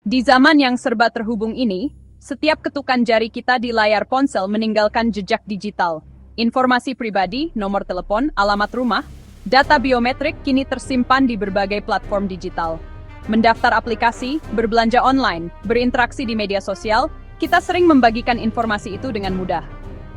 Di zaman yang serba terhubung ini, setiap ketukan jari kita di layar ponsel meninggalkan jejak digital. Informasi pribadi, nomor telepon, alamat rumah, data biometrik kini tersimpan di berbagai platform digital. Mendaftar aplikasi, berbelanja online, berinteraksi di media sosial, kita sering membagikan informasi itu dengan mudah.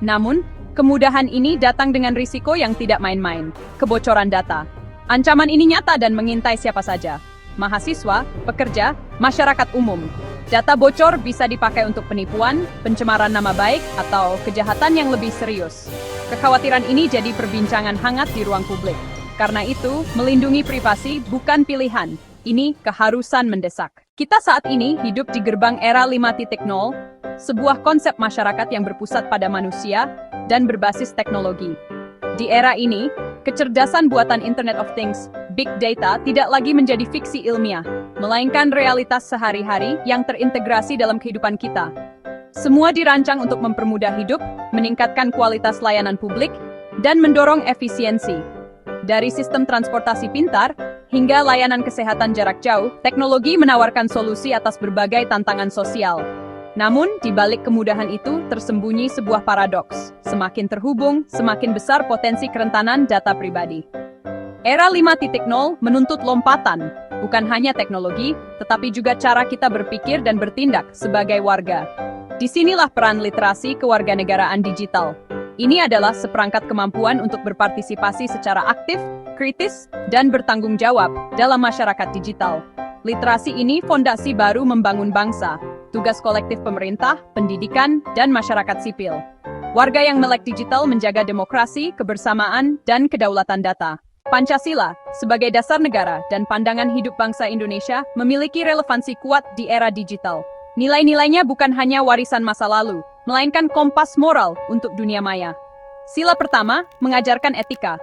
Namun, kemudahan ini datang dengan risiko yang tidak main-main, kebocoran data. Ancaman ini nyata dan mengintai siapa saja. Mahasiswa, pekerja, masyarakat umum. Data bocor bisa dipakai untuk penipuan, pencemaran nama baik, atau kejahatan yang lebih serius. Kekhawatiran ini jadi perbincangan hangat di ruang publik. Karena itu, melindungi privasi bukan pilihan. Ini keharusan mendesak. Kita saat ini hidup di gerbang era 5.0, sebuah konsep masyarakat yang berpusat pada manusia dan berbasis teknologi. Di era ini, kecerdasan buatan Internet of Things, Big Data tidak lagi menjadi fiksi ilmiah, melainkan realitas sehari-hari yang terintegrasi dalam kehidupan kita. Semua dirancang untuk mempermudah hidup, meningkatkan kualitas layanan publik, dan mendorong efisiensi. Dari sistem transportasi pintar, hingga layanan kesehatan jarak jauh, teknologi menawarkan solusi atas berbagai tantangan sosial. Namun, di balik kemudahan itu tersembunyi sebuah paradoks. Semakin terhubung, semakin besar potensi kerentanan data pribadi. Era 5.0 menuntut lompatan, bukan hanya teknologi, tetapi juga cara kita berpikir dan bertindak sebagai warga. Disinilah peran literasi kewarganegaraan digital. Ini adalah seperangkat kemampuan untuk berpartisipasi secara aktif, kritis, dan bertanggung jawab dalam masyarakat digital. Literasi ini fondasi baru membangun bangsa. Tugas kolektif pemerintah, pendidikan, dan masyarakat sipil. Warga yang melek digital menjaga demokrasi, kebersamaan, dan kedaulatan data. Pancasila, sebagai dasar negara dan pandangan hidup bangsa Indonesia, memiliki relevansi kuat di era digital. Nilai-nilainya bukan hanya warisan masa lalu, melainkan kompas moral untuk dunia maya. Sila pertama, mengajarkan etika.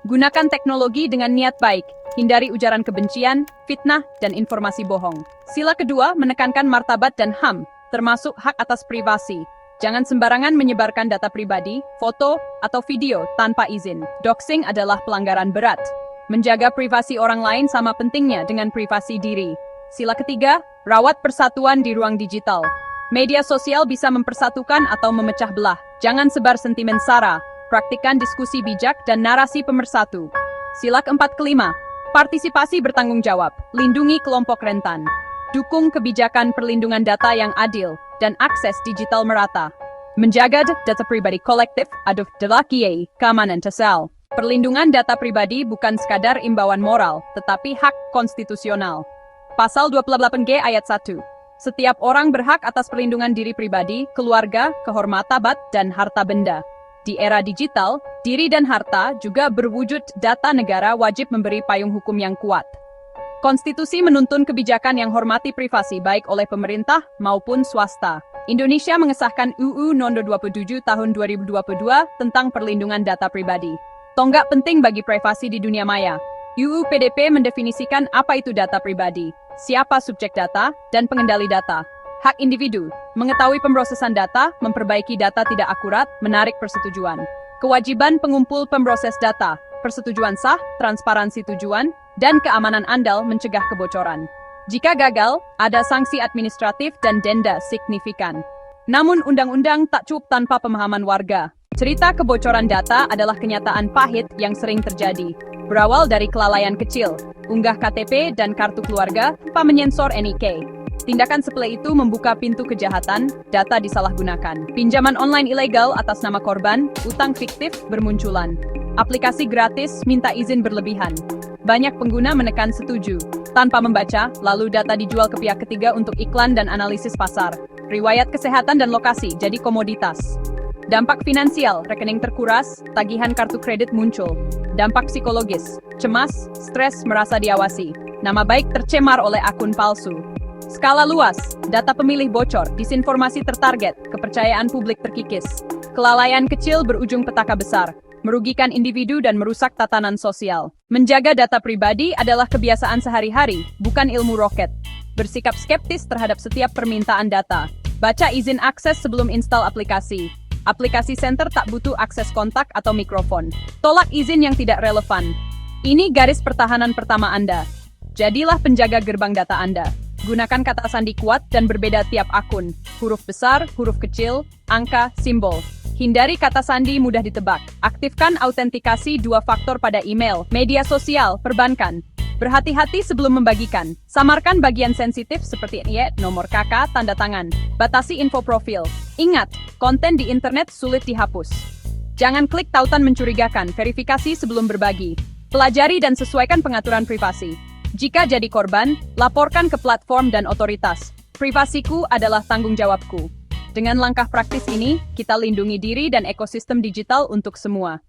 Gunakan teknologi dengan niat baik. Hindari ujaran kebencian, fitnah, dan informasi bohong. Sila kedua, menekankan martabat dan HAM, termasuk hak atas privasi. Jangan sembarangan menyebarkan data pribadi, foto, atau video tanpa izin. Doxing adalah pelanggaran berat. Menjaga privasi orang lain sama pentingnya dengan privasi diri. Sila ketiga, rawat persatuan di ruang digital. Media sosial bisa mempersatukan atau memecah belah. Jangan sebar sentimen sara. Praktikkan diskusi bijak dan narasi pemersatu. Sila keempat kelima, partisipasi bertanggung jawab, lindungi kelompok rentan. Dukung kebijakan perlindungan data yang adil dan akses digital merata. Menjaga data pribadi kolektif adalah keamanan sosial. Perlindungan data pribadi bukan sekadar imbauan moral, tetapi hak konstitusional. Pasal 28G ayat 1. Setiap orang berhak atas perlindungan diri pribadi, keluarga, kehormatan, dan harta benda. Di era digital, diri dan harta juga berwujud data negara wajib memberi payung hukum yang kuat. Konstitusi menuntun kebijakan yang hormati privasi baik oleh pemerintah maupun swasta. Indonesia mengesahkan UU Nomor 27 Tahun 2022 tentang perlindungan data pribadi. Tonggak penting bagi privasi di dunia maya. UU PDP mendefinisikan apa itu data pribadi, siapa subjek data, dan pengendali data. Hak individu, mengetahui pemrosesan data, memperbaiki data tidak akurat, menarik persetujuan. Kewajiban pengumpul pemroses data, persetujuan sah, transparansi tujuan, dan keamanan andal mencegah kebocoran. Jika gagal, ada sanksi administratif dan denda signifikan. Namun undang-undang tak cukup tanpa pemahaman warga. Cerita kebocoran data adalah kenyataan pahit yang sering terjadi. Berawal dari kelalaian kecil, unggah KTP dan kartu keluarga tanpa menyensor NIK. Tindakan sepele itu membuka pintu kejahatan, data disalahgunakan. Pinjaman online ilegal atas nama korban, utang fiktif bermunculan. Aplikasi gratis minta izin berlebihan. Banyak pengguna menekan setuju. Tanpa membaca, lalu data dijual ke pihak ketiga untuk iklan dan analisis pasar. Riwayat kesehatan dan lokasi jadi komoditas. Dampak finansial, rekening terkuras, tagihan kartu kredit muncul. Dampak psikologis, cemas, stres merasa diawasi. Nama baik tercemar oleh akun palsu. Skala luas, data pemilih bocor, disinformasi tertarget, kepercayaan publik terkikis. Kelalaian kecil berujung petaka besar, merugikan individu dan merusak tatanan sosial. Menjaga data pribadi adalah kebiasaan sehari-hari, bukan ilmu roket. Bersikap skeptis terhadap setiap permintaan data. Baca izin akses sebelum install aplikasi. Aplikasi center tak butuh akses kontak atau mikrofon. Tolak izin yang tidak relevan. Ini garis pertahanan pertama Anda. Jadilah penjaga gerbang data Anda. Gunakan kata sandi kuat dan berbeda tiap akun. Huruf besar, huruf kecil, angka, simbol. Hindari kata sandi mudah ditebak. Aktifkan autentikasi 2 faktor pada email, media sosial, perbankan. Berhati-hati sebelum membagikan. Samarkan bagian sensitif seperti nomor KK, tanda tangan. Batasi info profil. Ingat, konten di internet sulit dihapus. Jangan klik tautan mencurigakan, verifikasi sebelum berbagi. Pelajari dan sesuaikan pengaturan privasi. Jika jadi korban, laporkan ke platform dan otoritas. Privasiku adalah tanggung jawabku. Dengan langkah praktis ini, kita lindungi diri dan ekosistem digital untuk semua.